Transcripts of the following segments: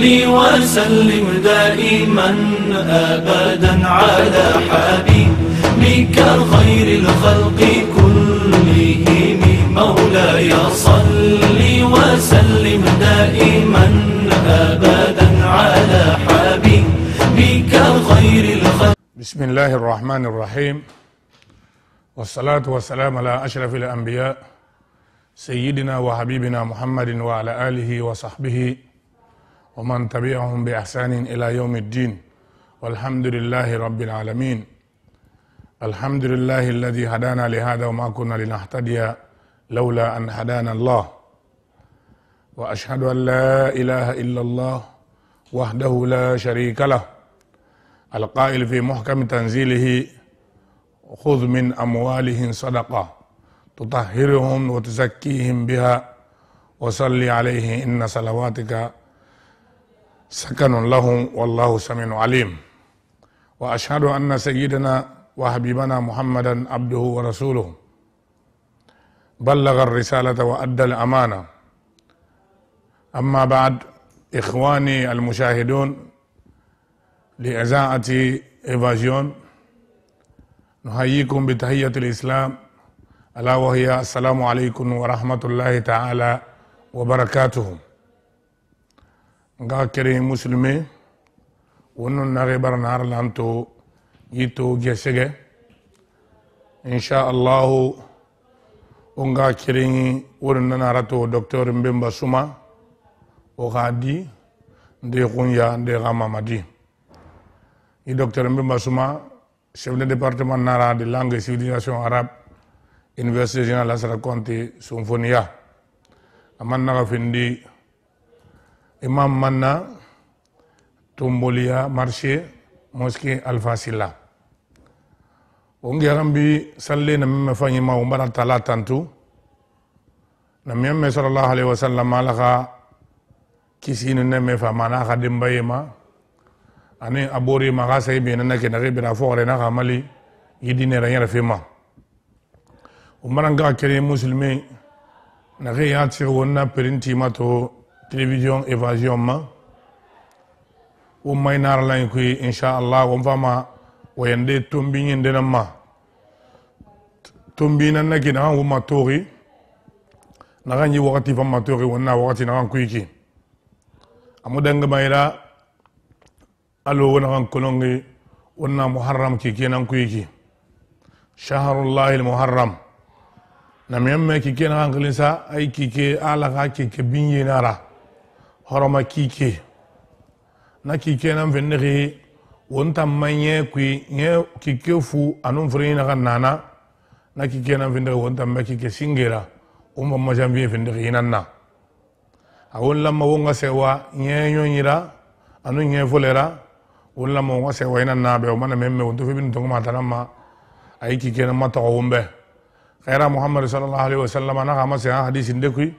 وسلم دائما أبدا على حبيبك خير الخلق كلهم مولاي صل وسلم دائما أبدا على حبيبك خير الخلق. بسم الله الرحمن الرحيم، والصلاة والسلام على أشرف الأنبياء سيدنا وحبيبنا محمد وعلى آله وصحبه ومن تبعهم بإحسان إلى يوم الدين، والحمد لله رب العالمين. الحمد لله الذي هدانا لهذا وما كنا لنهتدي لولا أن هدانا الله، وأشهد أن لا إله إلا الله وحده لا شريك له، القائل في محكم تنزيله: خذ من أموالهم صدقة تطهرهم وتزكيهم بها وصل عليه إن صلواتك سكن لهم والله سميع عليم. وأشهد أن سيدنا وحبيبنا محمدا عبده ورسوله بلغ الرسالة وأدى الأمانة. أما بعد، إخواني المشاهدون لإذاعة إيفازيون، نحييكم بتحية الإسلام ألا وهي السلام عليكم ورحمة الله تعالى وبركاته. nga kere muslime wonno nare barnar lanto yito gesege insha Allah onga kere wonna narato docteur Mbemba Suma o gadi de kunya de gamamadi. I docteur Mbemba Suma, chef de département nara de langue et civilisation arabe, Université Générale Lassana Conté Symfonia. Amanna gafindi Imam Manna Tombolia marché mosquée Alpha Silla. Ongi agambi salle na meme fanyi ma umbara talatantu na meme sallallahu alaihi wasallam alaka kisinu neme fa mana khadimbaye ma ani abori magasa ibe na ke na rebira fore na kamali yidine ra yara fema umaranga kere muslimi na ke ya tsir wonna perinti mato télévision Évasion ma umay nar lañ koy insha Allah won fama wayande tombi ñinde na ma tombi na naki na wuma tori na ganyi wakati fama tori wonna wakati na koy ki amudanga mayra alo wona kan kolongi wonna muharram ki kenan koy ki shahrullahi almuharram na memme ki kenan nglisa ay ki ke ala ga ki ke binye nara horoma kike na kike nan venere wonta manye kui nye kike fu anun frina kanana na kike nan venere wonta ma kike singera umma majambi venere inanna awon lamma wonga sewa nye nyonyira anun nye folera won lamma wonga sewa inanna be o mana memme wonto fi bin to ma tanama ay kike nan mata wombe khaira muhammad sallallahu alaihi wasallam ana kama se hadisi ndekui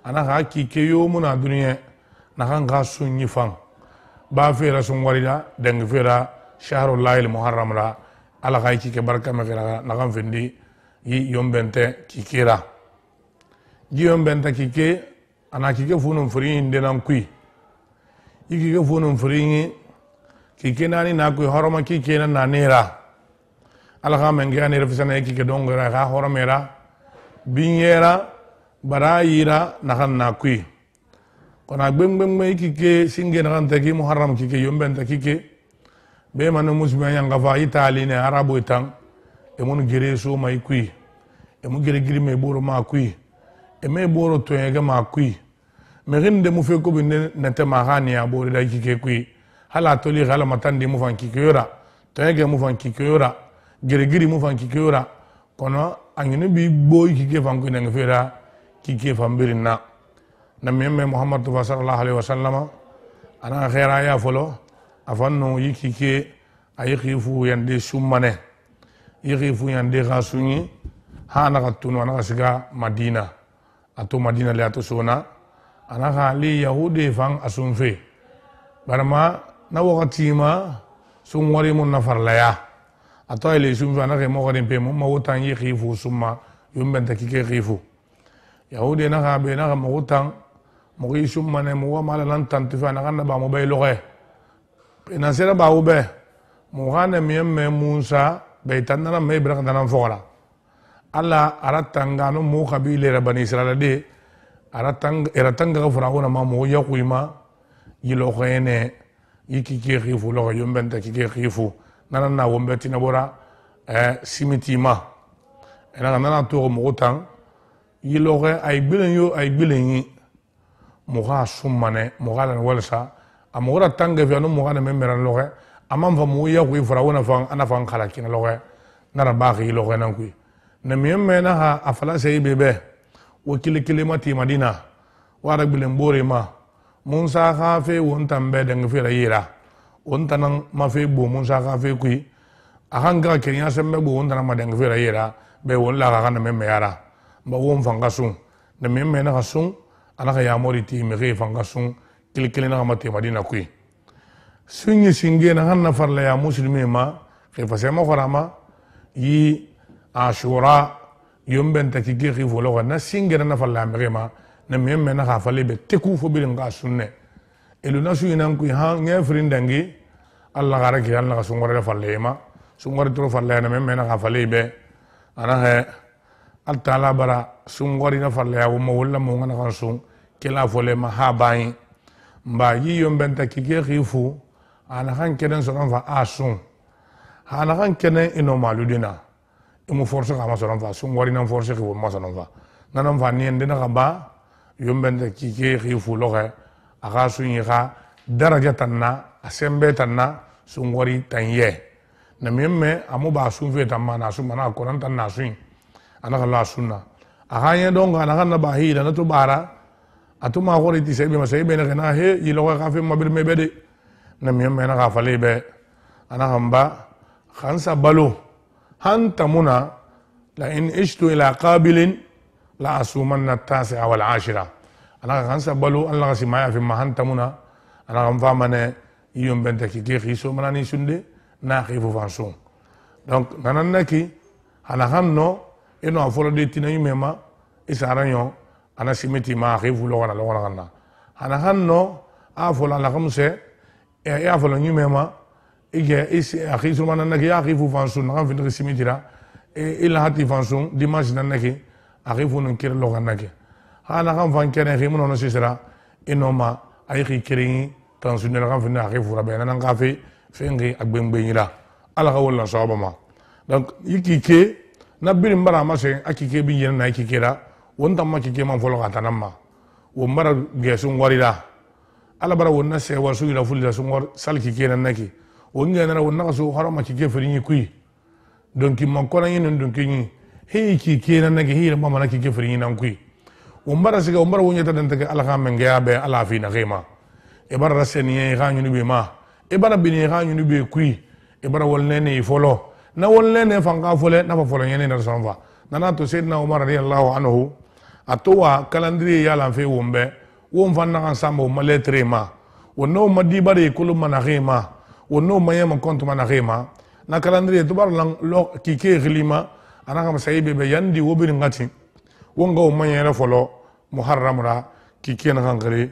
ana ha kike yo muna duniya na kan ga sunyi fan ba fera sun warida dang fera shahrullahi almuharram ra ala ga kike barka ma fera na kan fendi yi yombente kikira yi yombente kike ana kike funun furi ndenan kui yi kike funun furi kike nani na kui horoma kike na nera ala ga mengi ani refisana kike dongera ga horomera binyera barayira na kan na kui kona gbemgbem kike singe na kan taki muharram kike yombenta kike be manu musliman yang gafa itali ne arabo itang e mun gere so mai kui e mun gere giri me boro ma kui e me boro to yega ma kui me rinde mu fe ko bi ne te ma hani ya boro da kike kui hala to li hala matandi mu fan kike yora to yega mu fan kike yora gere giri mu fan kike yora kono angene bi boy kike fan ko ne fera kike fan birina na memme Muhammad sallallahu alaihi wasallam ana khaira ya folo afanno yikike ayikhifu yande sumane yikhifu yande gasuni hana katunu ana siga Madina ato Madina le ato sona ana khali yahudi fan asunfe barama na wakati ma sungwari mun nafarlaya ato ile sumfa na ke mo gadin pe mo wotan yikhifu summa yumbenta kike khifu yahudi na ga be na ga mo wotan mo gi summane mo wa mala lan tantifa na kanna ba mo bay loxe ina sera ba ube mo gane miyemme Musa bay tanana me bra kana fola alla aratanga no mo kabile ra bani Israila de eratanga farauna ma mo yakuima yilo khene yiki ke khifu lo yombenta ki ke khifu nana na wombeti na bora simitima ena nana to mo tan yilo khe ay bilen yi mo ga summane mo ga lan walsa amora tanga fi no mo ga me meran lo khe amam fa mo yakui farauna fa ana fa khala kin lo khe nara ba khi lo khe nan kui na miyemme na ha afala sey bebe wakili kilimati madina wara bilen bore ma Musa khafe wontan be dang fi rayira wontan ma fe bo Musa khafe kui ahanga kenya sembe bo wontan ma dang fi rayira be wonna ga kana memme yara ba won fanga sun na memme na sun ana ga yamori ti me ge fanga sun kilikili na mati madina kui sunyi singe na hanna farla ya muslimi ma ke fasema kharama yi ashura yombenta ki giri volo na singera na falla mrema na memme na khafale be teku fo bilin ga sunne elu na suina ku ha nge frindangi alla gara ki alla sungore falle ma sungore to falle na memme na khafale be ana he al taala bara sungore na falle ya mo wala mo ngana kan sun kila fole ma ha bai mba yi yombenta ki giri fu ana kan keden so kan fa asun ana kan kenen ino maludina imu force kama sonon fa sungwari nan force ki won masonon fa nanan fa ni ndina ka ba yombende ki ke khifu loxe aga sunyi kha daraja tanna asembe tanna sungwari tanye na mimme amu ba sunfe tamma na sumana ko nan tan na sun ana kala sunna aga ye don ga na ba hi na to bara atuma gori ti sebe ma sebe na he yilo ka fe mabil mebede na mimme na ka fale be ana hamba khansa balo hanta muna la in ishtu ila qabilin la asumanna at-tasi'a wal 'ashira ana kan sabalu Allah simaya fi mahanta muna ana kan famane yom benta ki ke khiso manani sunde na khifu fansun donc nanan naki ana hanno eno afolo de tinayi mema isaranyo ana simiti ma khifu lo wana kana ana hanno afola la kamse e afolo nyumema ige isi akhisu manana ki akhifu fansun na kan fi simitira ila hati fansun dimanche nanaki akhifu nun kir lo kanake hana kan fan kene khimu no sisra inoma ay khi kirin tansunne kan fi na akhifu rabena nan kafi fengi agbengbe yira ala ka wala sabama donc yikike na birim bara mase akike bi yena na yikikera wonta ma kike man folo katanamma wo mara gesun warida ala bara wonna se wasu ila fulila sungor salki kenan naki wonga na wonna so harama kike firin kui donc man ko nan donc ni he ki kenan naki hira mama naki ke firin nan kui umbara siga umbara wonya tan tan ala ka men ga be ala fi na khima e bara raseni ga nyunu be ma e bara bini ga nyunu be kui e bara wol nene folo na wol nene fanga fole na fa folo nyene na sanfa nana to sayyidina umar radiyallahu anhu atowa calendrier ya lan fe wombe won fanna kan sambo maletre ma wonno madi bare kulum mana khima wonno mayema kontu mana khima na calendrier to bar lang lo kike glima ana kam saybe be yandi wobiri ngati wonga o manyere folo muharramra kike na kangari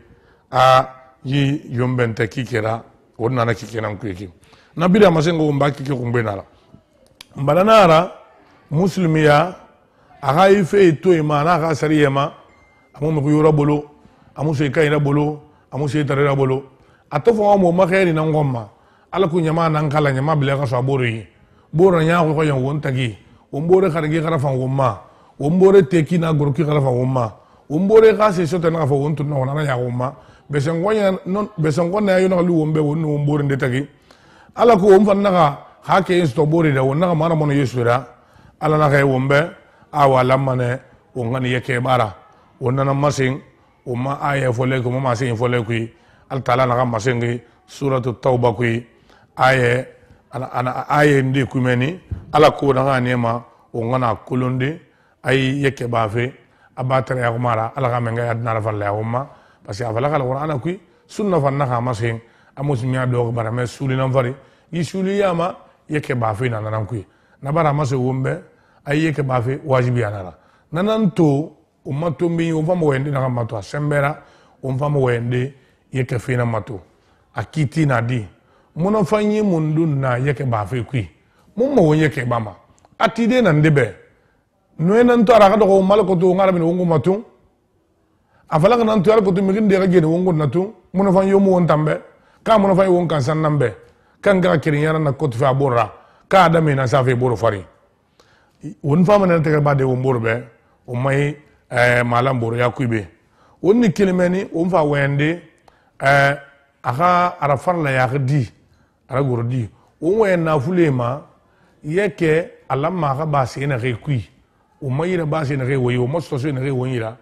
a yi yombente kikera wonna na kike nan kuiki na bida masengo mba kike kumbena la mbalanara muslimiya aga ife to imana ga sariyema amu mu yoro bolo amu se kayira bolo amu se tarira bolo atofo mo makhairi na ngomma ala ku nyama nan kala nyama bile ka so bori boro nya ko yon wontagi wombore khargi khara fa womma wombore teki na gorki khara fa womma wombore ka se so tan fa wontu no na ya womma besengonya non besengona yo na lu wombe wonno wombore ndetagi ala ko wom fanna ka hake insto bori da wonna mara mono yesura ala na kay wombe awa lamane wongani yeke bara wonna na masin umma aya fole ko ma sin fole ku al taala na masingi suratu tauba ku aya ana aya ndi kumeni ala ko na nema wongana kulunde ay yeke bafe abatare ya mara ala ga menga adna la falle umma parce que afala kala qur'ana ku sunna fanna ka masin amusmiya do bara me sulina fari yisuli yama yeke bafe na nan ku na bara maso wombe ay yeke bafe wajibi anara nanan to umma to mbi o famo wende na mato sembera on fama wende yeke fina matu akiti na di muna fanyi mundu na yeke ba fe kui mumma won yeke bama atide nan debe noena nto ara ko malako to ngara min wongo matu afala kan nto ara ko to mi ginde ga gene wongo natu muna fanyi yo mu won tambe ka muna fanyi won kan san nambe kan ga kirin yana na ko to fa borra ka da me na sa fe boro fari won fama na te ba de won borbe o mai malam boro ya kuibe wonni kilimeni on fa wende aka ara farla ya di ara gordi on wen na fulema yeke alamma ga basi na re kui o mayira basi na re woyi o mosto so na re woyira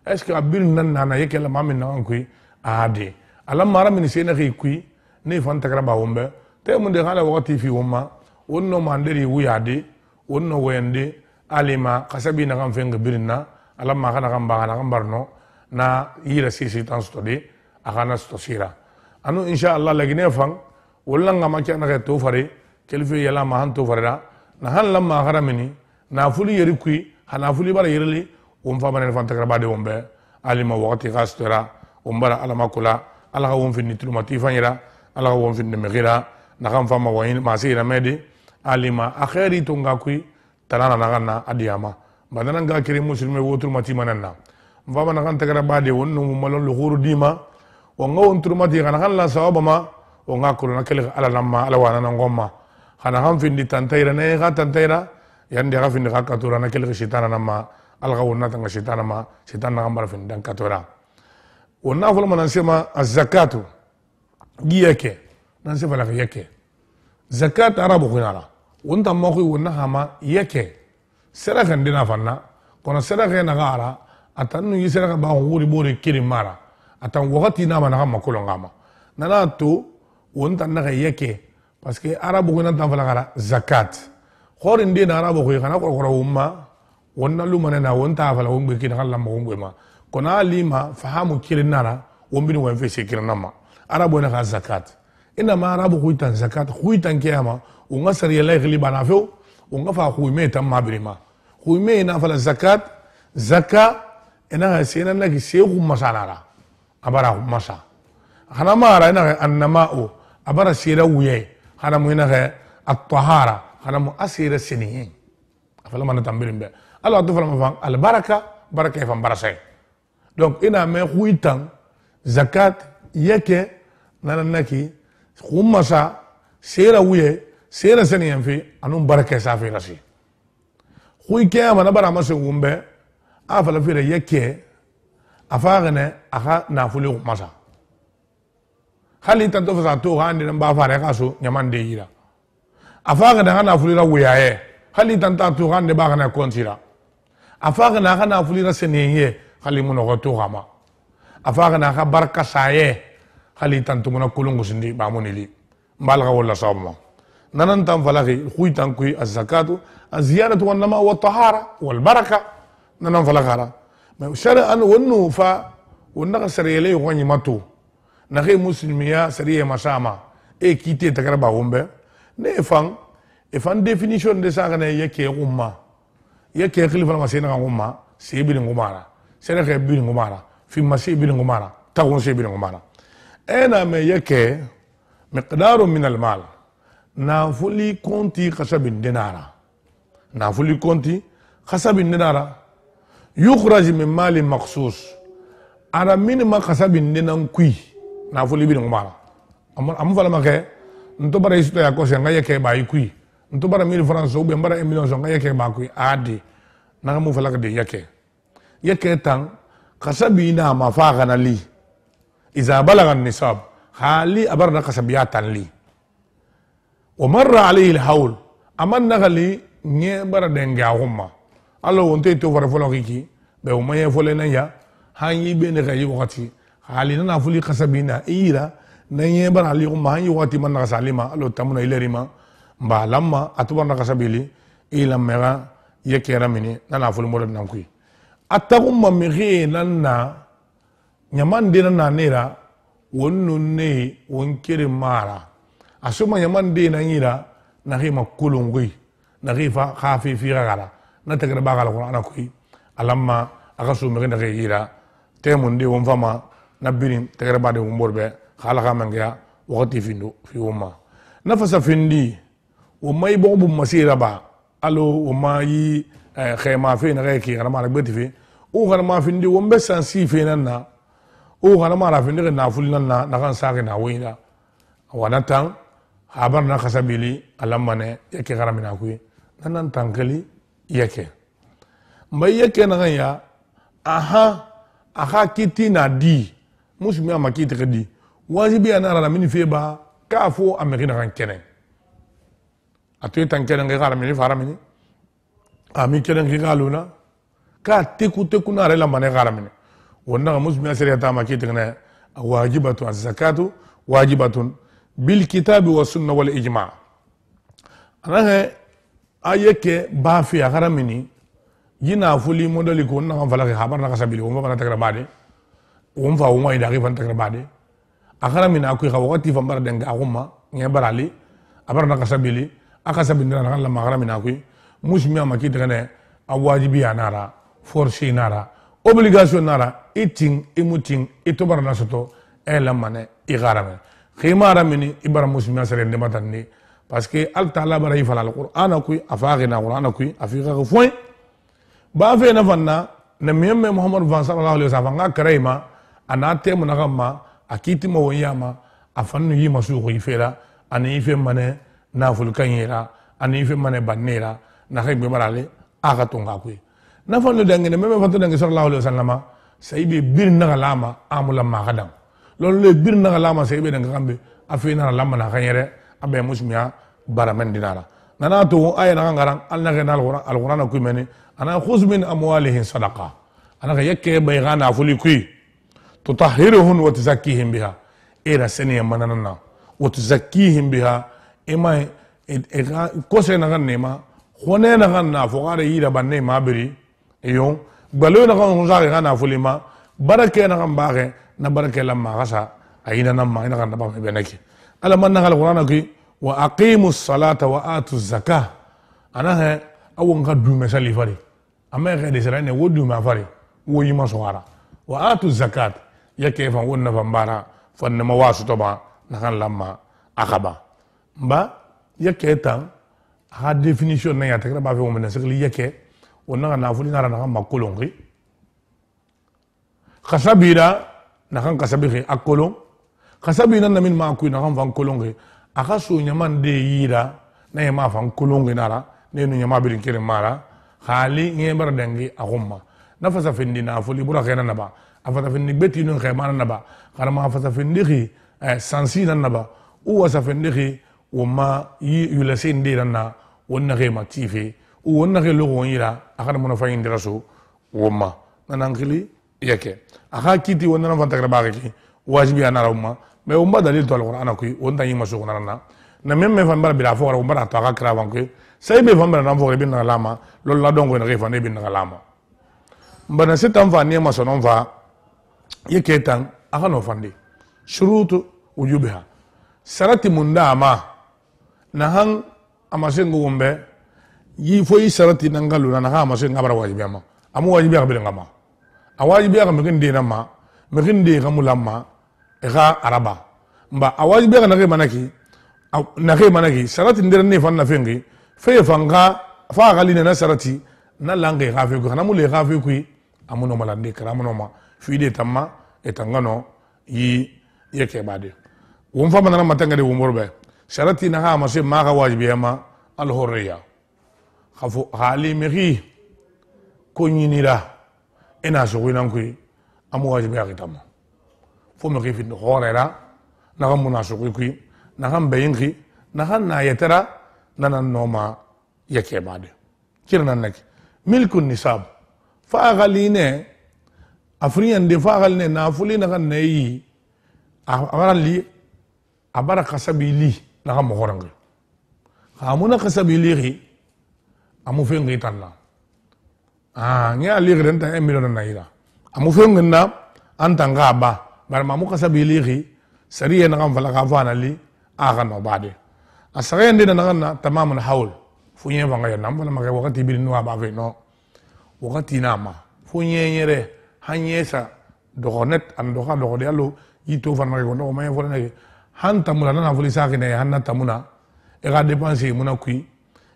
est ce que abil nan na yeke la mamin na kui ade alamma ra min se na re kui ne fan takra ba wombe te mun de hala wakati fi womma wonno manderi wuyade wonno wende alima kasabi na kan fenga birna alamma kana kan ba kana kan barno na yira sisi tan stodi akana stosira anu inshallah lagine fang wala ngama kana ke to fare kelfi yala ma han to farida na han lamma haramini na fuli yeri kui hana fuli bara yirli um fa banen fan takra bade wombe alima waqti khastura umbara alama kula ala won fi nitlumati fanyira ala won fi megira na kan fama wayin ma sira medi alima akhiri tunga kui tanana na adiyama badana ga kiri muslime wotul mati mananna mvaba na kan takara bade wonno malon lo khuru dima o ngawon turmati kana kan la sawaba ma o ngakulu na kele ala lamma ala wana na ngomma kana han findi tantaira ne ga tantaira yande ga findi ga katura na kele shitana namma ala ga wonna tanga shitana ma shitana ga mara findi dan katura wonna fulu manan sema az-zakatu giyake nan se fala yake zakat arabu kunala wonta mo ko wonna hama yake sera kan dina fanna kono sera ga na gara atanu yisera ka ba huri bore kiri mara atan wakati na mana kama kolo ngama nana to wonta na yake parce que arabu ko nan tan fala gara zakat khorin de na arabu ko kana ko umma wonna lu manana wonta fala wonbe kin kala ma wonbe ma kona lima fahamu kirin nara wombini wen fe kirin nama arabu na zakat ina ma arabu ko tan zakat ko tan kiyama unga sari la ghli bana fo unga fa ko me tam mabrima ko me na fala zakat zaka ina sena na ki seku masanara abara masa hana mara ina annama'u abara sira wuye hana mu ina at-tahara hana mu asira sinihin afala man tambirin be Allah to fala ma al baraka baraka fa barasay donc ina me huitan zakat yake nananaki khumasa sira wuye sira sinihin fi anum baraka sa fi rasi hui kiyama na bara masu wumbe afala fira yake afagane aka nafuli masa hali tanto fasa to handi nan ba fare kaso nyamande yira afagane aka nafuli ra wuyaye hali tanta to handi ba kana kontira afagane aka nafuli ra seneye hali muno ko to hama afagane aka barka saye hali tanto muna kulungu sindi ba munili mbalga wala sabma nanan tan falaki hui tan kui az-zakatu az-ziyadatu wan-nama wat-tahara wal-baraka nanan falakara mais shar'an wonnu fa wonna sariyele yoni matu na ge muslimiya sariye masama e kite takarba wombe ne fan definition de ça ne yake umma yake khalifa ma sena umma sibin ngumara sena ge bin ngumara fi masibin ngumara tawon sibin ngumara ena me yake miqdaru min al-mal nafuli konti khasabin dinara nafuli konti khasabin dinara yukhraj min mali makhsus ara min ma khasabin dinan kui nafuli bin ngumara am fala make nto bara isto ya ko se ngaye ke ba kui nto bara 1000 francs ou bien bara 1 million so ngaye ke ba kui adi na mu fala de yake tan khasabina ma faghana li iza balagha an-nisab hali abarna khasabiyatan li ومر عليه الحول أمن نغلي نيبر دنجا هما الله وانتي توفر فلوكيكي بو ما يفولنا يا هاي بين غي وقتي حالنا نفولي قسبينا إيرا نيبر عليهم هاي وقتي من نغساليما الله تمنا إلريما مبالما أتوبر نغسابيلي إلا مغا يكيرا مني نفولي مرد نمكي أتاهم مغي نانا نيمان دينا نانيرا ونوني ونكيري مارا asuma yamande na ngira na rima kulungui na rifa khafi fi gagara na tagra bagala qur'ana kuy alamma agasu megen da gira temundi won fama na birin tegere bade umborbe khala kamangya wakati findo fi umma nafasa findi umma ibo bu masira ba alo umma yi khema fe na reki kana mara gbeti fe o kana ma findi umbe sansi fe na o kana mara findi na fulina na kan sake na wina wana tan habar na khasabili alamane yake garamina kuyi nan tankali yake mbay yake na ya aha kiti na di muslimi ama kiti kadi wajibi ana ra mini feba ka fo amerina kan kenen atu tan kenen ga garamini faramini ami kenen ga galuna ka teku na re la mane garamini wonna muslimi asiri ta ma kiti ne wajibatu az-zakatu wajibatun bil kitabi wa sunna wal ijma ana ayeke ba fi garamini yina fuli modeli ko na kan falaki habar na kasabili o mabana tagra bade o mfa o mai dagi fan tagra bade akara mina ko xa wakati fa bar denga akuma nge barali abar na kasabili akasabili na kan la magara mina ko muslimi ma ki tene awajibi anara force nara obligation nara eating emuting itobar na soto ela mane igarame khimara mini ibara muslimi sare de matandi parce que al taala bara ifala alquran ko afaqina alquran ko afiqa ko foi ba fe na fanna na miyemme muhammad sallallahu alaihi wasallam nga karaima anate munagama akiti mo yama afannu yima suko ifela ani ife mane na fulkanyira ani ife mane banera na khaybe marale aga tonga ko na fannu dangene meme fanto dangi sallallahu alaihi wasallam saybe bir na lama amula ma gadam lolou le bir na lama saybe danga kambe afina lama na khanyere abe musmiya baramen dinara nana to ayana ngaran alna genal alquran ko meni ana khuz min amwalihim sadaqa ana yake baygana fuli kui tutahhiruhum wa tuzakkihim biha ira saniya mananana wa tuzakkihim biha ima kose na ganema khone na ganna fogare yira banne mabiri eyon balo na gan zare gana fuli ma barake na gan bare na barake lamma gasa ayina namma ina gan ba benaki ala man na alquran ki wa aqimus salata wa atuz zakah ana he awon ga du mesali fari amma ga de sera ne wodu ma fari wo yima sowara wa atuz zakat yake fa wonna fambara fanna mawasu to ba na kan lamma akaba mba yake tan ha definition na ya takra ba fe wo men sekli yake wonna na fuli na na makolongi khasabira na kan kasabiri akolon khasabina na min ma ku na kan van kolongi aka so nyaman de yira na yama fan kolongi nara ne no nyama birin kire mara khali ngebar dangi agumma na fasa fendi na fuli bura khena naba afata fendi beti no khema naba karama fasa fendi khi sansi naba u wasa fendi khi wama yulase ndira na wonna khema tifi u wonna khelo yira akana mona fa indira so wama nanangili yake aka kiti wonna na fanta graba ki wajibi anara umma me umba dalil to alquran ko wonda yima so nana na memme fan bar bila fo umba ta ka krawan ko sai be fan bar na fo bin na lama lol la dongo na refa ne bin na lama mbana setam fa ne ma so non fa yake tan aka no fandi shurutu wujubiha sarati mundama na han amasengo gombe yi fo yi sarati nangalu na ha amasengo abara wajibi ama amu wajibi ka bin ngama awajibi ka megen de na ma megen de ka mulama ega araba mba awaji be na ke manaki sarati ndere ne fan na fengi fe fanga fa gali na sarati na lange ga fe ko na mule ga fe ku amuno malande karamuno ma fide tamma etangano yi yake bade won fa manana matanga de wumorbe sarati na ha ma se ma ga wajibi ma al hurriya khafu hali meri ko nyinira ina so winan ku amu wajibi ga tamma fo me rifin horera na kan munasuki kui na kan bayinki na kan na yetera na nan noma yake bade kirnan nak milkun nisab fa galine afriyan de fa galine na fuli na kan nayi agarali abara kasabili na kan mohorangi amuna kasabili amu fengi tanna nya ali renta emilona naira amu fengi na antanga ba bar mamu kasabili sariya na kan fala ka fana li aga no bade asare ndina na kan tamamun haul funye vanga ya namba na maka wakati bi no ba fe no wakati na ma funye nyere hanyesa dogonet an doga dogode allo yito farma ko no may fona ne han tamuna na fuli saki ne han tamuna e ga dépenser muna kui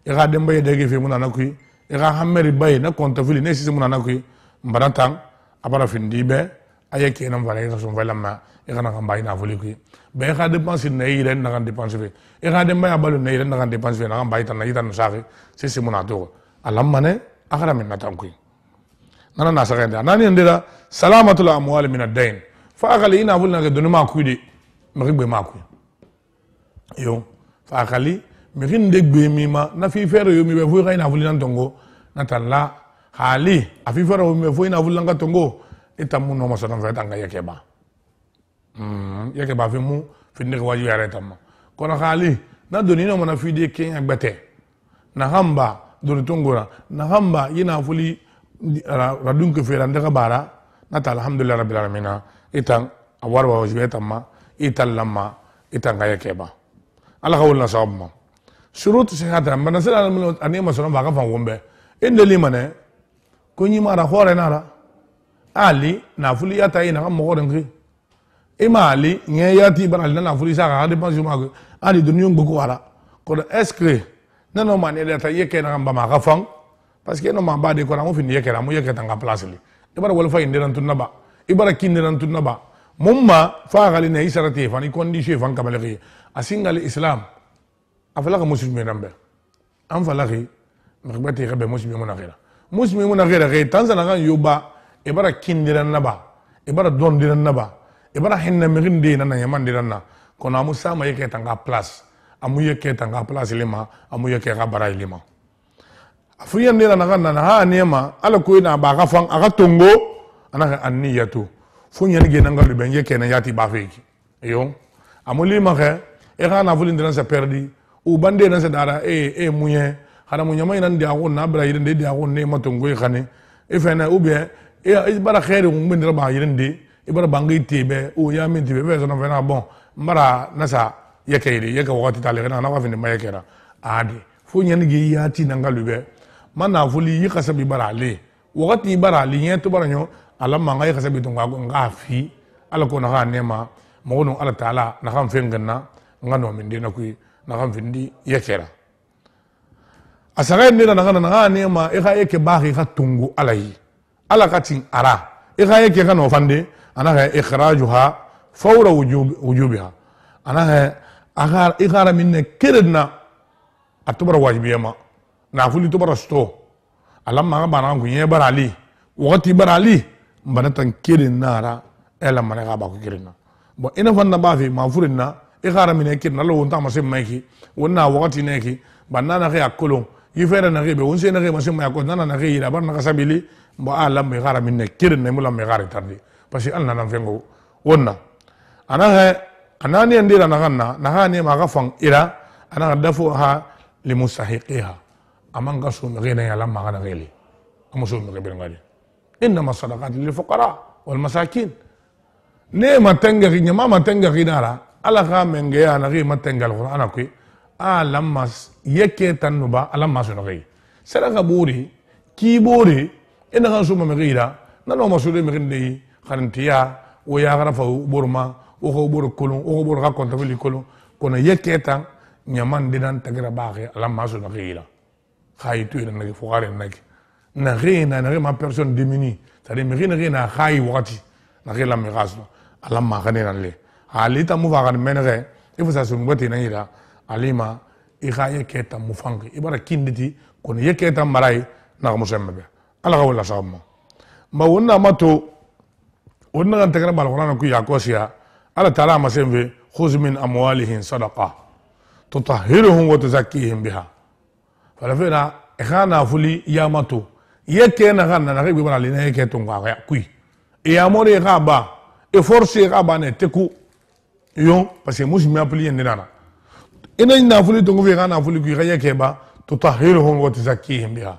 e ga dembe de ge fe muna na kui e ga hammeri bay na konta fili ne sisi muna na kui mbaratang abara findi be ayeke nam vale ga son valama e ga na bay na fuli kui be ga dépenser ne yire na ga dépenser fe e ga dembe abalu ne yire na ga dépenser fe na ga bay tan na yitan saki sisi muna to alamane akhara min na tan kui nana na saka nda nani ndira salamatul amwal min ad-dain fa agali ina bulna ga dunuma kuidi mrigbe maku yo fa agali mrin de gbe mi ma na fi fere yo mi be fu ga ina bulina tongo na talla hali afi fere yo mi fu ina bulanga tongo itamu no masana fa tanga yakeba yakeba fi mu fi ne waji yare tamma kono hali na donino mo na fi de kenya gbete na hamba do tongora na hamba yina fuli radun ke fera ndaga bara nata alhamdulillah rabbil alamin itang awarwa wajibetama itallamma itanga yakeba ala qawlna sabma shurut sihata man sala ani masala baga fa wombe inde limane ko nyima ra hore nara ali na fuli yata ina kam mo ngi imali nge yati banal na fuli saka de pension ma ali dunyo ngoko wala ko est-ce que nano mane data yekena kam ba ma gafang parce que no ma ba de ko ramu fini yekera mu yeketa nga place li ibara wala fa indiran tunna ba ibara kindiran tunna ba mumma fa gali ne isarati fa ni condition fa kabalaki asingal islam afala ka muslimin nambe am falaki magbati gabe muslimin na gira ge tanzana kan yuba ibara kindiran naba ibara dondiran naba ibara hinna mirindi na yaman diranna kono amu sama yeketa nga place amu yeketa nga place lima amu yeketa barai lima afuyan nira na ha nema ala ko ina ba ga fan aga tongo ana anniyatu funya ni gena ngalu ben yeke na yati ba feki yo amuli ma ge e ga na fulin dran sa perdi u bande na sa dara munye hana munya mai nan dia na bra yinde dia ne ma tongo e khane e fena u be e bara khair mu ben ba yinde e bara bangi tibe o ya min tibe be so na fena bon mara na sa yeke yeke wakati tale na wa fini ma yeke ra adi funya ni gi yati na ngalu be mana fuli yi kasabi barale wakati barale yeto baranyo ala manga yi kasabi tunga ngafi ala ko na nema mono ala taala na kan fengenna ngano min dina ku na kan findi yekera asare ndina na kan na nema e ga yeke baaxi ga tungu alai ala katin ara e ga yeke kan ofande ana ga ikhrajuha fawra wujubiha ana ga agar igara minne kiridna atubara wajibiyama na fuli to bara sto alam ma bana ku ye barali wakati barali mbana tan kirin nara ela mana ga ba ku kirinna bo ina fanna ba fi ma furinna e khara mine kirinna lo wonta ma sem maiki wonna wakati neki banna na ga kolon yifere na ga be wonse na ga ma sem ma ko nana na ga ira barna ka sabili bo alam me khara mine kirinna mulam me khara tardi parce que alna nan fengo wonna ana ha anani andira na ganna na ha ne ma ga fang ira ana dafu ha limusahiqiha amanga sumi gina ya lamma gana gili amusumi gibir ngadi innama sadaqat lil fuqara wal masakin ne matenga ginya ma matenga ginara ala ga menge ya na gi matenga al qur'ana ku alamma yeke tanuba alamma sunu gi sadaqa buri ki buri ina ga suma me gira nano masude me gindi kharantiya o ya garafa burma o ko bur kulun o ko bur ga konta fili kulun kono yeke tan nyaman dinan tagira baxe alamma sunu gira khaytu ina nagi fuqare nagi na rena na ma personne démunie c'est-à-dire me rena khay wakati na rela me gasno alamma khanena le alita mu vagan menere ifu sa sun ngoti na ira alima i khaye keta mu fangi ibara kinditi kon yeketa marai na musambe ala ga wala samma ma wonna mato wonna kan tagra bal qur'an ku yakosia ala tala masembe khuz min amwalihim sadaqa tutahhiruhum wa tuzakkihim biha fala fera khana fuli yamato yeke na khana na ribi bana lina yeke tunga ya kui e amore khaba e force khaba ne teku yo parce que muslimi appli yendana ina na fuli tungu fi khana fuli kui yeke ba tutahhiruhum wa tuzakkihim biha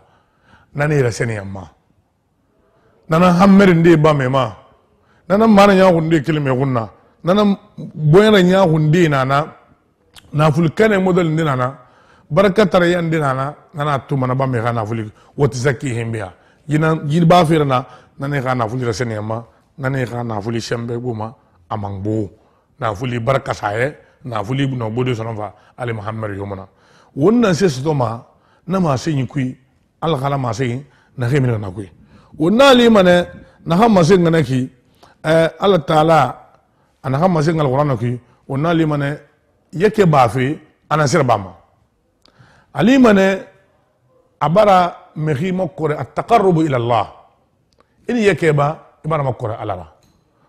nani raseni amma nana hammer ndi ba mema nana mana nya hunde kilime gunna nana boyra nya hunde nana na fuli kane model ndina baraka tare yan dinana nana tuma na bamme kana fuli wati zakihim biha yina yirba firna nane kana fuli rasene ma nane ka nafuli sembe buma amangbo nafuli baraka saye nafuli no bodo sonova ali muhammad yomona wonna sesdoma na ma seyin kui al khala ma seyin na khemina na kui wonna li mane na hamma seyin na ki Allah taala ana hamma seyin al qur'an ki wonna li mane yake bafi ana sir bama ali mane abara mehi mokore at-taqarrub ila Allah ini yake ba ibara mokore alala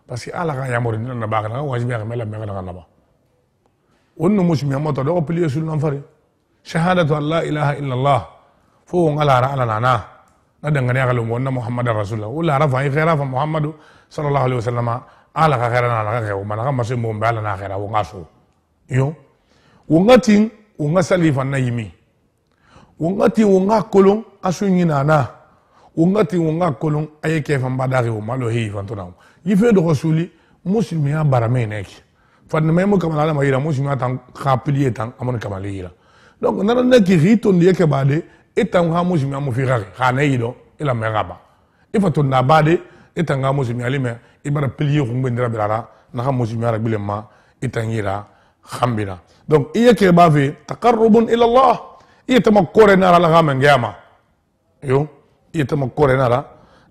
parce que ala ka yamori na ba kana wajibi ka mela mega na ba wonno muslimi amato do plier sul nan fari shahadatu an la ilaha illa Allah fo ngala ra ala nana na dangane ga lo wonna muhammadar rasulullah wala rafa ay khaira fa muhammadu sallallahu alaihi wasallam ala ka khaira na ka ko man ka masim mo mbala na khaira wo ngaso yo wongati wonga salifa na yimi wongati wonga kolon asunyi nana wongati wonga kolon ayeke fa mbadari wo malo hi fantona yife do rasuli muslimi ya barame neki fadne memo kamala ala mayira muslimi tan khapilier tan amon kamalira donc nana neki rito ndiyeke bade etan ha muslimi amu fi gari khana yido ila meraba ifato na bade etan ha muslimi alime ibara pilier ko ngbendira bilala na ha muslimi ara bilema etan yira khambira donc iyeke bave taqarrubun ila Allah iyetama kore nara la gamen gama yo iyetama kore nara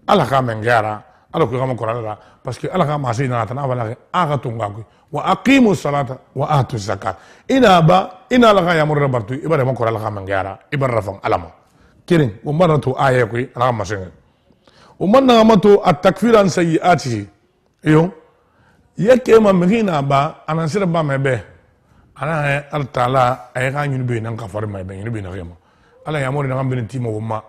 ala gamen gara ala ko gama kore nara parce que ala gama asina tana wala aga tungaku wa aqimu salata wa atu zakat ina la ga yamur rabartu ibara ma kore ala gamen gara ibara rafan alama kirin o maratu aye ko ala gama senga o manna matu at-takfir an sayyi'atihi yo yeke ma mehina ba anansira ba mebe ana al taala ay ga nyun be nan ka farma be nyun be na rema ala ya mo na ngambin timo wumma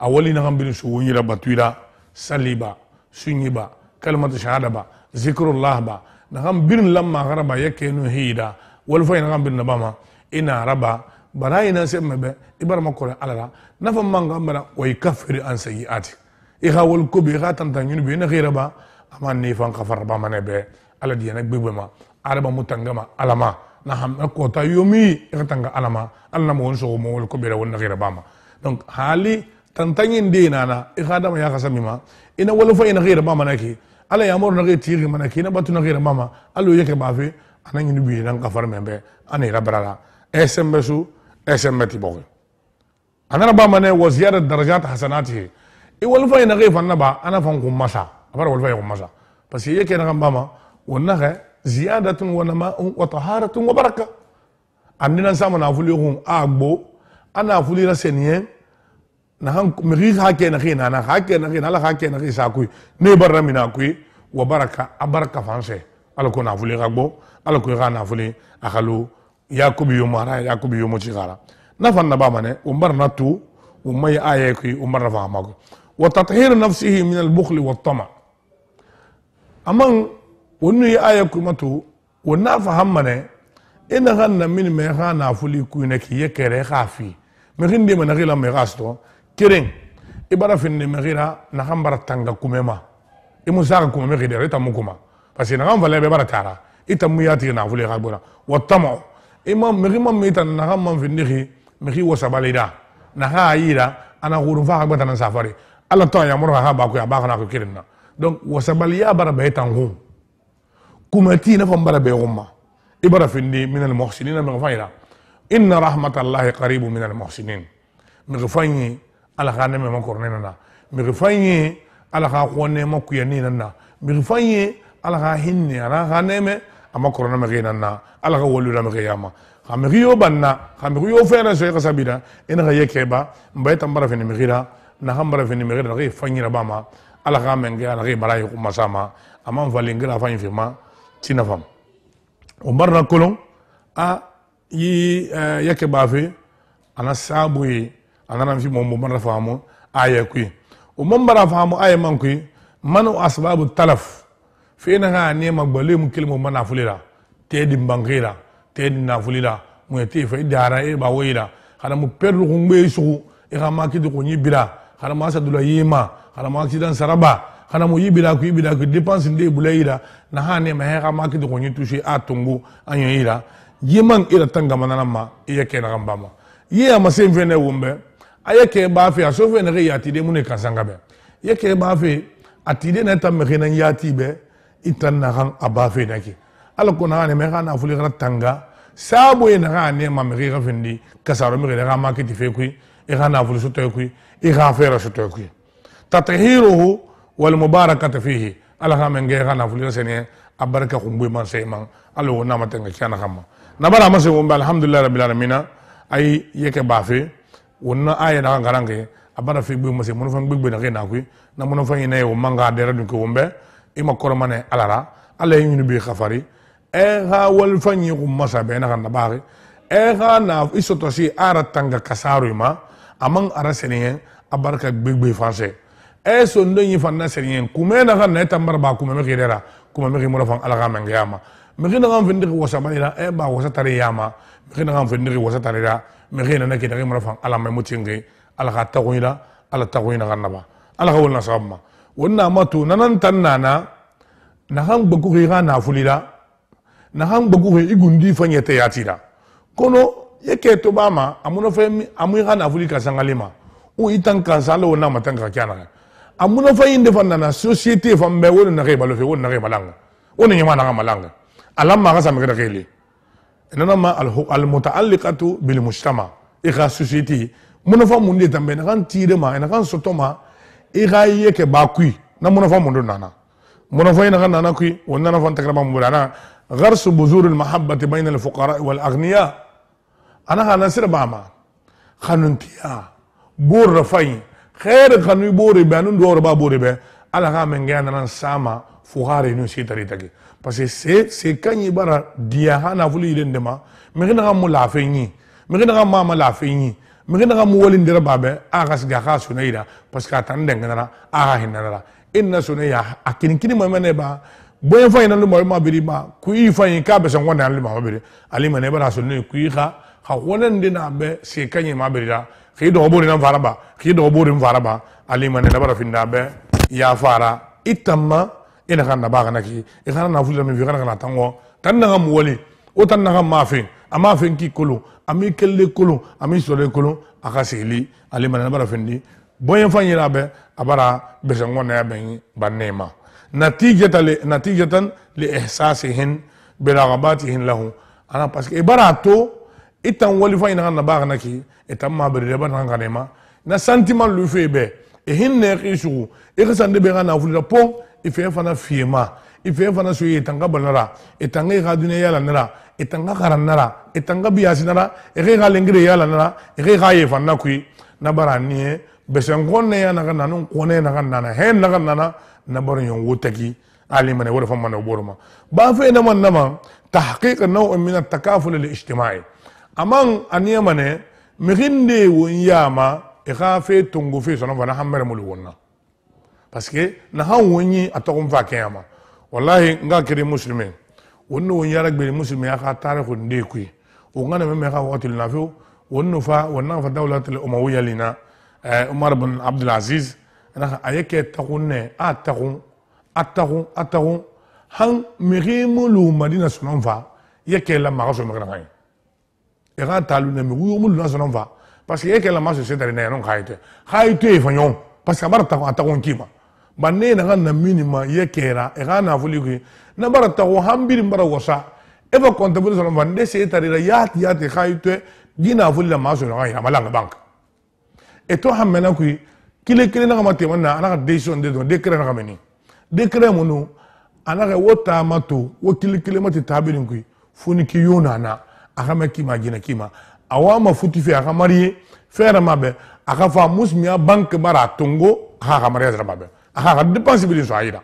awali na ngambin su wonyira batuira saliba sunyiba kalmatu shahada ba zikrullah ba na ngambin lamma garaba yake no hida wal fa na ngambin na bama ina raba barayina semme be ibar makko ala na fa manga mara way kafir an sayiati iha wal kubi khatan tan nyun be na khiraba aman ni fan kafar ba manebe ala diana gbebema araba mutangama alama na ham ko ta yomi ikatanga alama alna mo wonso mo wol ko bere wonna gira bama donc hali tantanyin dina na ikadama ya kasamima ina wala fa ina gira bama naki ala ya mor na gira tiri manaki na batu na gira bama allo yake bafe ananyi ni bi nan ka far membe ani rabrala smsu smti bogo anana bama ne wa ziyada darajat hasanatihi e wala fa ina gira fanna ba ana fan kum masa abara wala fa kum masa parce que yake na bama wonna ga زيادة ونماء وطهارة وبركة عندنا نسمع نافوليهم أعبو أنا أفولي رسنين نحن مريخ هاكي نخين أنا هاكي نخين على هاكي نخين ساكوي نبرة من أكوي وبركة أبركة فانسة على كون أفولي أعبو على كون غان أفولي أخلو ياكوب يومارا ياكوب يوموتشيغارا نفن نبامنه ومرنا تو وما يأيكي ومرنا فهمكو وتطهير نفسه من البخل والطمع أمان wonu ya aya kumatu wonna fahammane ina ganna min me khana fuli kuine ki yekere khafi me khinde me ngila me gasto keren ibara finne me gira na khambara tanga kumema imusaka kuma me khidere tamukuma parce que na khamba lebe baratara itamu yati na fuli khabura wattama imam me khimam mitan na khamam finni me khi wasabalida na hayira ana gurfa khabata na safari alla to ya murha ba ko ya ba kana ko kirinna donc wasabaliya bara baytan كومتي نفهم بلا بيغما إبرة فيني من المحسنين مغفيرا إن رحمة الله قريب من المحسنين مغفيني على خانم مكورنيننا مغفيني على خاقوني مكوينيننا مغفيني على خاهني على خانم مكورنا مغيننا على خولونا مغياما خامغيو بنا خامغيو فينا سويق سبيدا إن غيكيبا مبايتا مبرا فيني مغيرا نحن برا فيني مغيرا غي فيني رباما على خامنغي على غي برايق مساما أمام فالينغلا فين فيما tinafam umarna kolon a yi yake bafe ana sabu yi ana fi mo marna famu aya ku umar famu aya man ku manu asbabu talaf fi na ga ne magbale mu kilmo mana fulira tedi bangira tedi na fulira mu te fa idara e ba woyira kana mu perlu ko ngbe su e ga makidi ko nyibira kana ma sadula yima kana ma accident saraba kana mo yibira ku dépense ndé bulayira na hane ma hera makidi ko nyitushi atungu anyoyira yiman ira tanga manama yake na gambama yiya masemve ne wumbe ayake ba fe asofe ne yati de mune kasanga be yake ba fe atide na ta mekina yati be itan na kan abafe naki ala ko na ne meka na fuli gara tanga sabo ina ga ne ma meka fendi kasaro meka ga makiti fe kui e ga na fuli soto kui e ga fera soto kui tatahiruhu wal mubarakatu fihi ala ga men ga na fuli sene abaraka kumbu man seyman alo na matenga kana kama na bara mase wumba alhamdulillah rabbil alamin ay yeke bafe wonna aya na garange abara fi bu mase mono fan gbegbe na kena ku na mono fan ine o manga dera dun ko wumbe ima koromane alara ala yinu bi khafari e ha wal fanyi ko masa be na kan baare e ha na isoto si ara tanga kasaru ma amang ara senien abaraka gbegbe français e so ndonyi fan na senien kumena kan na tambar ba kuma me khirera kuma me khimura fan ala ga mangama me khina ngam fendi ko sabalira e ba wasa tare yama me khina ngam fendi ko wasa tare da me khina na kita khimura fan ala me mutingi ala ga tawila ala tawina ganaba ala ga wala sabma wonna matu nanan tannana na hang bagu ga na fulida na hang bagu igundi fanyete yatira kono yake to bama amuno femi amu ga na fulika sangalima o itan kansalo wona matanga kyana amuno fayinde fanna na société fambe wona na ke balo fe wona ke malanga wona nyama na malanga alamma ga samira kele inama al mutaalliqatu bil mujtama ika société muno fa mundi tambe na kan tire ma na kan sotoma ika yeke bakui na muno fa mundo nana muno fa ina kan nana kui wona na fa takraba murana غرس بذور المحبة بين الفقراء والأغنياء أنا هنسر باما خننتيا بور رفاين خير خنوي بوري بانون دور با بوري به على غامن غانا ساما فقاري نو سي تريتاكي parce que c'est quand il bara dia hana fuli dendema mekina ngam la feyni mekina ngam mama la feyni mekina ngam wolindira babe agas ga khasu neida parce que tan dengana aha hinara inna suneya akini kini mamane ba boyen fa ina lumo ma biri ba ku yi fa yin ka be san wanda lumo ma biri ali mane bara sunne ku yi kha wonan dina be se kanye ma biri da khi do bori nan faraba khi do bori faraba ali mane la bara finda be ya fara itamma ina kan na ba kana ki ina na fulla mi vigana kana tango tan na ngam woli o tan na ngam mafin ama fin ki kulu ami kelle kulu ami sole kulu akasili ali mane la bara findi boyen fa yin be abara be san wanda ya be banema نتيجة لإحساسهن برغباتهن له أنا بس إبراتو إتان ولي فاين عنا باغناكي إتان ما بريبان عنا نسانتيمان لوفي به إهن نيخيشو إخسان دي بيغانا فولي بون إفيه فانا فيما إفيه فانا سوي إتانغا بلنرا إتانغا إغا دنيا يالا نرا إتانغا خارن نرا إتانغا بياسي نرا إغا لنجري يالا نرا إغا يفانا كوي نبراني بسنغون نيا نغان نانون قوني نغان نانا هين نغان نانا نبر يوم وتكي علمنا ولا فمنا وبورما بافينا من نما تحقيق نوع من التكافل الاجتماعي امان ان يمنه مغندي وياما اخافي تونغو في سنه فنا حمر مولونا باسكو نها وني اتقوم فاكياما والله nga kiri muslimin wonno won yarak be muslimin ya ka tarikhu ndekuy o ngana me ka watil nafu wonno fa wonna fa dawlatul umawiyya lina umar ibn abdul aziz أنا أيك تقولني أتقون هن مغيملو مدينة سنونفا يكلا ما غسل مغنا هاي إذا تالونا مغيملو ناسنونفا بس يكلا ما سيسيتري نيرون هايته يفنيون بس كبار أتقون كيما بني نغان نمينما يكلا إذا نافوليكي نبار أتقون هم بيرم برا وسا إذا كنت بقول سنونفا نسيتري يات هايته جينا فولي ما سنون هاي مالان بانك إتو هم مناكوي kile na kama temana ana decision de don décret na kameni décret munu ana ga wota mato wo kile mati tabirin ku funi ki yona na akama ki magina kima awama futi fi aka marié faire mabe aka fa musmia banque bara tongo aka marié za mabe aka dépense bi so ayida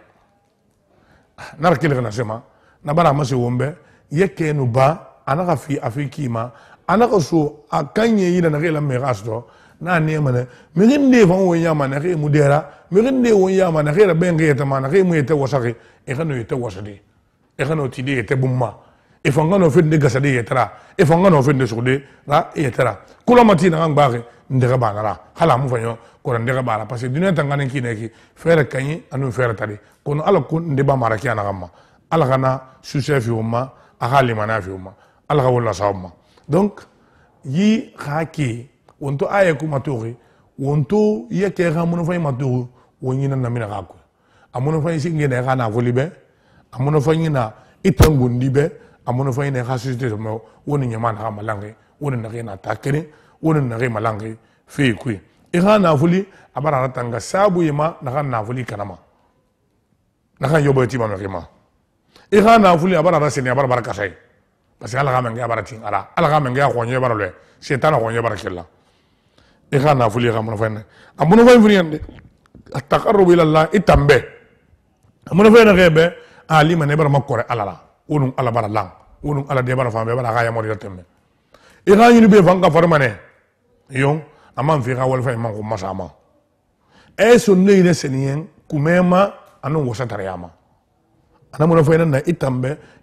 na kile na sema na bara mase wombe yeke no ba ana ga fi afiki ana ga so akanye yida na gela me gasdo na nemana miginde fa won yama na ke mudera miginde won yama na ke ben ke tama na ke mu yete wasake e kanu yete wasade e kanu tidi yete bumma e fa ngano fende gasade yetara e fa ngano fende sude ra yetara kula mati na ngbaake ndega banara hala mu fanyo ko ndega bara parce que dunya tangane ki neki fere kanyi anu fere tadi kono ala ko ndeba maraki ana gamma ala kana susefi umma ahali manafi umma ala wala sawma donc yi khaki wonto aya ku matori wonto yeke ga mun fay matori wonyina na mina gako amono fa isi ngene ga na volibe amono fa ngina itangundi be amono fa ngene ga société mo woni nyama na malangi woni na na takere woni na malangi fe kui ga na voli abara ratanga sabu yema na voli kanama na yobo ti ma ngema ga na voli abara raseni abara baraka sai parce que ala ga menga abara tin ala ga menga ko nye bara le setan ko nye bara kella ga na voli ga mono fa ne amono fa voli ande at-taqarrub ila Allah itambe amono fa na gebe ali mane bara makore alala wonu ala bara lang wonu ala de bara fambe bara ga ya mori tembe ga yini be fanga farmane yon amam fi ga wal fa man ko masama so ne ne senien kumema anu wasatare yama ana mono fa na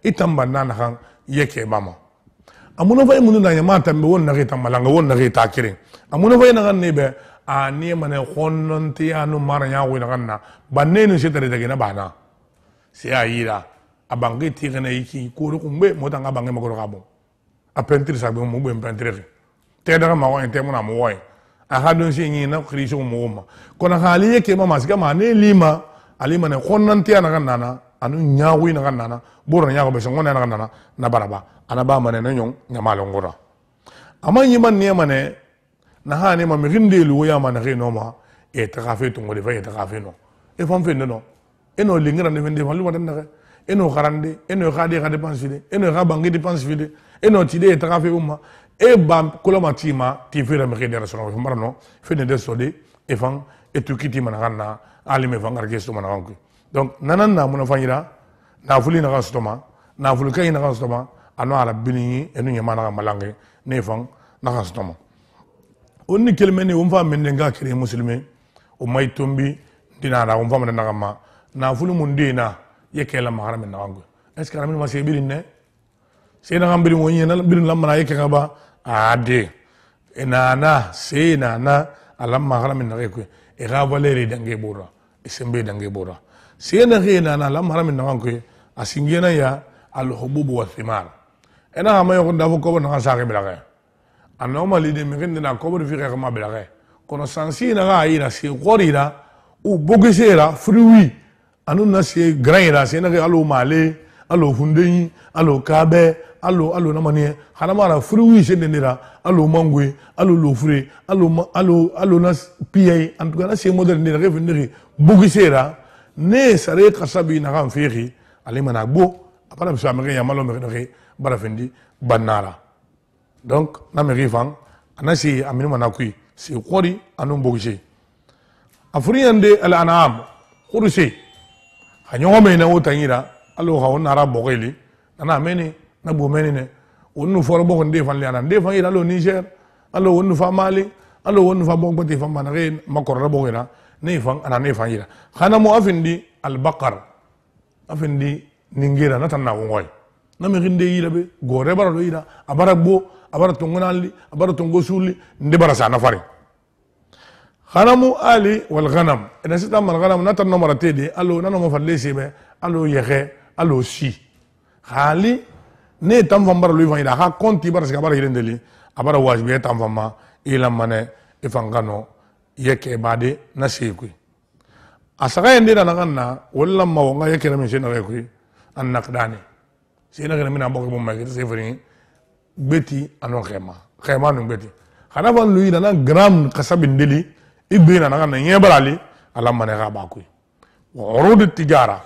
itamba na kan yeke mama amono fa munu na yama tambe won na reta malanga won na reta kire amono fa na kan ne be ani mane khonnonti anu maranya ko na kanna banne ne setare daga na bana si ayira abangi tigana iki ko ko mbe motanga bangi makoro kabo a peinture sa be mo be peinture te daga ma wa intemo na mo wa a hadon si ni na kriso mo ma kona hali yake mama sika ma ne lima alima ne khonnonti ana kanna anu nyawi na kanna boro nyago be ngona na kanna na baraba ana ba mane na nyon nyamalo ngora amanyi man ne mane na ha ne ma mi rinde lu ya ma na reno ma e trafe to ngode fa e trafe no e fam fe no e no lingra ne vende malu wadan na e no garande e no ga de ga dépense vide e no ga bangi dépense vide e no ti de e trafe umma e bam koloma tima ti fe me rede rasono fa marno fe ne de sode e fam e tu kiti man ganna ali me vangar gesto man ganku donc nanan na mun fanyira na fuli na gastoma na fuli kay na gastoma ano ala bini e no nyama na malange ne fam na gastoma onni kelmeni umfa mende nga kire muslimi o may tombi dina da umfa manda ngama na fulu mun dina yeke la mahara men nango est ce que ramin ma se birine se na ngambiri wonye na birin lamma yeke ngaba ade enana se nana alam mahara men nango e ga valeri dange bora e sembe dange bora se na ge nana lam mahara men nango asingena ya al hubub wa thimar ena ma yo ndavo ko na sa ke bilage anomali de megen na ko fi re ma bilage kono sansi na ga ina se gorira u bogesera fruit anu na se graira se na alo male alo hundeyi alo kabe alo na manie hana mara fruit se dendera alo mangwe alo lofre alo na piye en tout cas c'est moderne de revenir bogesera ne sare kasabi na kan feri ale mana gbo apara biso amere ya malo mere bara fendi banara donc na meri fan anasi amini mana kui si qori anu bogise afriande al anam khursi hanyo me na utanyira allo ha wona arabo geli na meni na bo meni ne wonu foro bo nde fan liana nde fan ira allo Niger allo wonu fa Mali allo wonu fa bo ngoti fa manare makor rabo gena ne fan ana ne fan ira khana mo afindi al baqar afindi ningira na tanna ngoy na me ginde yira be gore bara do yira abara bo abara tongonali abara tongosuli nde bara sana fari khanamu ali wal ghanam ina sita mal ghanam na tan nomara tede allo nano mo falle sebe allo yexe allo si khali ne tam vambara lui vayida ha konti bara ska bara hirendeli abara wajbe tam vama ila mane ifangano yeke bade na sekui asaka ndina nganna walla ma wonga yeke na mishena rekui annaqdani sina gena mina bokko mo magir sefri beti anon khema no beti khana van lui na gram kasabindeli ibina na na nyebrali ala mane ga bakui wa urud tijara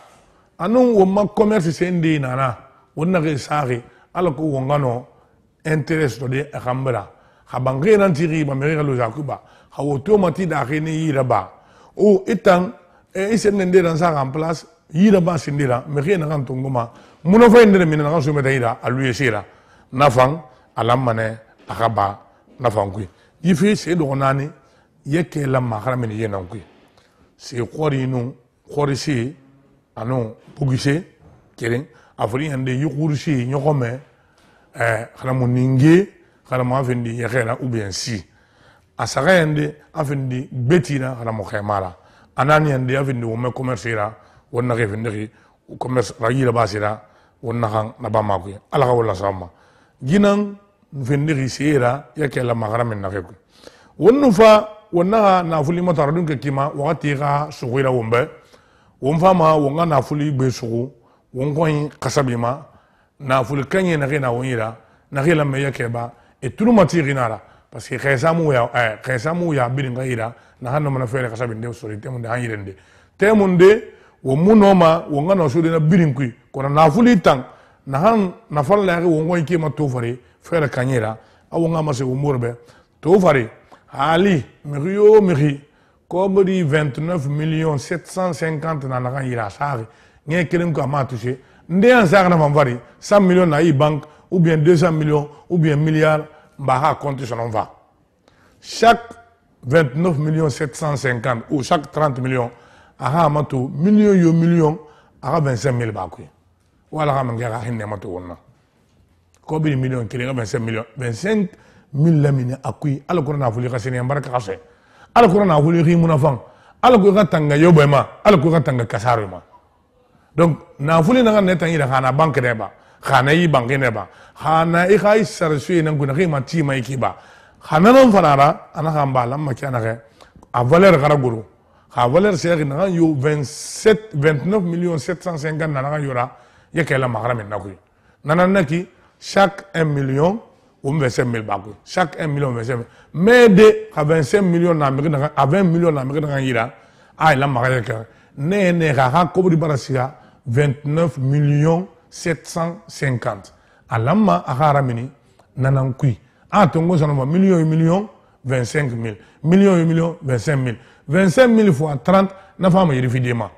anu wo ma commerce sendi na wonna ge sari ala ko wongano interest de khambra khabangi nan tiri ba meri lo jakuba ha automati da khini yiraba o itan e isende dan sa en place yiraba sindira meri na kan tongoma muno fa indere mina na so metaira alu yesira nafang ala mane akaba nafang kui yifi se do nani yeke la mahara min yenan kui se khori nu khori si anu bugise keren afri ande yukursi nyokome khana muninge khana mo afindi yakena ou bien si asaka ande afindi betina khana mo khemara anani ande afindi wo me commercera wonna ke findi commerce rayira basira wonna kan nabama kui ala ka wala sama ginan findi sira yake la mahara min nakeku wonnu fa wonna na fuli mataradun ke kima wakati ga sugira wombe won fama wonga nafuli be sugu won koy kasabima nafuli kanye na rena wonira na rela me yakeba et tout le mati rinara parce que kaysamu ya biringa ira na hanno mana fere kasabinde sori temunde hanyirende temunde wo munoma wonga no sudi na birinkui kona nafuli tang na han na falla yake wongo yake ma to fare fere kanyera awonga ma se umurbe to fare ali miri kobri 29 millions 750 na nakan ira sare nge kelem ko ma touché ndé en sare na mamvari 100 millions na i banque ou bien 200 millions ou bien milliards mbaha compte son va chaque 29 millions 750 ou chaque 30 millions aha mato millions aha 25 000 bakui wala ga mangara hinne mato wonna ko bi million kile 25 000 lamine akui ala ko na fuli kasene baraka kase ala ko na fuli ri munafan ala ko ga tanga yobema ala ko ga tanga kasaro ma donc na fuli na ne tangira kana banque deba kana yi banque neba kana i khai sarsu nan guna khima ti mai kiba kana non fanara ana khamba lam makana ga a valeur gara guru ha valeur c'est na yo 29 millions 750 na yura yakela magara men nakui nananaki chaque 1 million ou 25 000 bakou chaque 1 million 25 000 mais de 25 millions na américain à 20 millions na américain yira ay la magara ka ne ha ko di barasia 29 millions 750 alamma akhara mini nanankui a tongo sanoma millions 25 000 millions 25 000 25 000 fois 30 na fama yiri fidema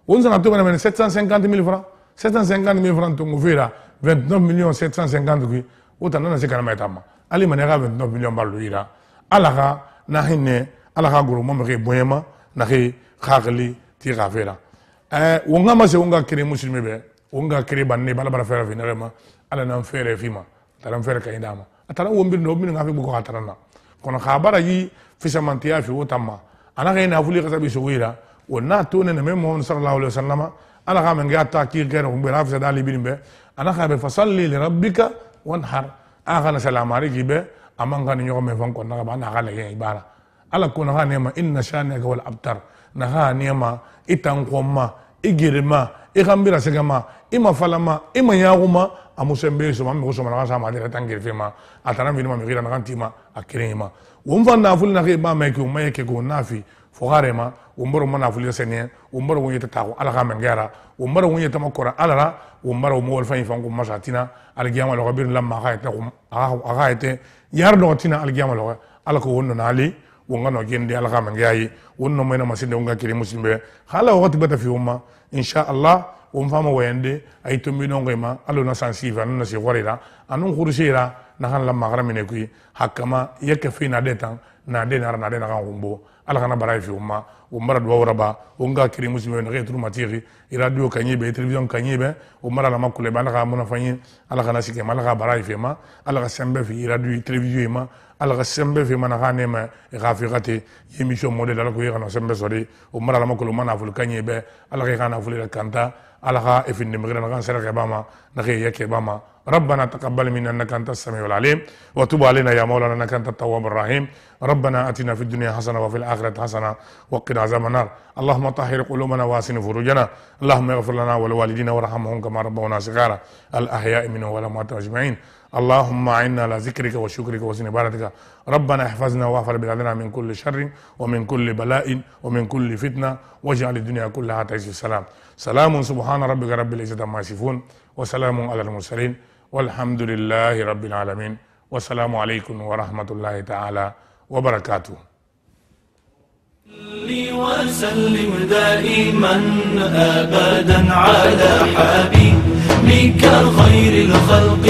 on s'en a tout 750 000 francs 750 000 francs tongo fera 29 millions 750 qui autant na se kana etama ali manera 29 millions ballo ira alaka na hinne alaka guru mo me boyema na ke khagli ti gafera wonga ma se wonga kire muslimi be wonga kire banne bala bara fera finarema ala nan fere fima taram fere kayndama atara wombir no min ngafi bu ko atarana kono khabara yi fisamantiya fi wotama ana kayna fuli kasabi suwira wonna to ne me mo sallallahu alaihi wasallam ala ka men gata ki kero ko bela fa dali bilimbe ana ka be fasalli li rabbika wanhar akhana salam alayki be amanga ni nyoko me fon ko na ba na kala ye ibara ala ko na ne ma inna shanaka wal abtar na ha ne ma itan qomma igirma igambira segama ima falama ima yaguma amusembe so mam ko so mana sama de tangir fema atana vinima mi gira na kantima akirema wumva na fuli na ke ba me ko me ke go nafi fogarema umbaro mana fuli sene umbaro wonye ta ko ala ga mengara umbaro wonye ta makora ala umbaro mo wolfa ifan ko masatina algiyama lo gabir lamma khayta ko aga ete yar do tina algiyama lo ala ko wonno nali wonga no gende ala ga mengayi wonno mena masinde wonga kiri muslimbe hala wakati bata fi umma insha Allah fama wende ay to mi nongo ma alo na sensive na si gorira anun khurshira na han lamma garamine kuyi hakama yake fi na detan na de na kan gumbo ala kana baray fi umma umbara do waraba wonga kiri muslimbe na retru matiri radio kanyibe television kanyibe umbara la makule bana ka mona fanyi ala kana sike mala ka baray fi ma ala ka sembe fi radio television ma ala ka sembe fi mana ka nema gafirate emission model ala ko yana sembe sori umbara la makule mana ful kanyibe ala ka kana ful kanta ala ka efin nimgira na kan sera ke bama na ke yake bama ربنا تقبل منا انك انت السميع العليم وتب علينا يا مولانا انك انت التواب الرحيم ربنا اتنا في الدنيا حسنه وفي الاخره حسنه وقنا عذاب النار اللهم طهر قلوبنا واسن فروجنا اللهم اغفر لنا ولوالدينا وارحمهم كما ربونا صغارا الاحياء منهم والاموات اجمعين اللهم اعنا على ذكرك وشكرك وحسن عبادتك ربنا احفظنا واحفظ بلادنا من كل شر ومن كل بلاء ومن كل فتنه واجعل الدنيا كلها تعيش السلام سلام سبحان ربك رب العزه عما يصفون وسلام على المرسلين والحمد لله رب العالمين والسلام عليكم ورحمة الله تعالى وبركاته وسلم دائما أبدا على حبيبك خير الخلق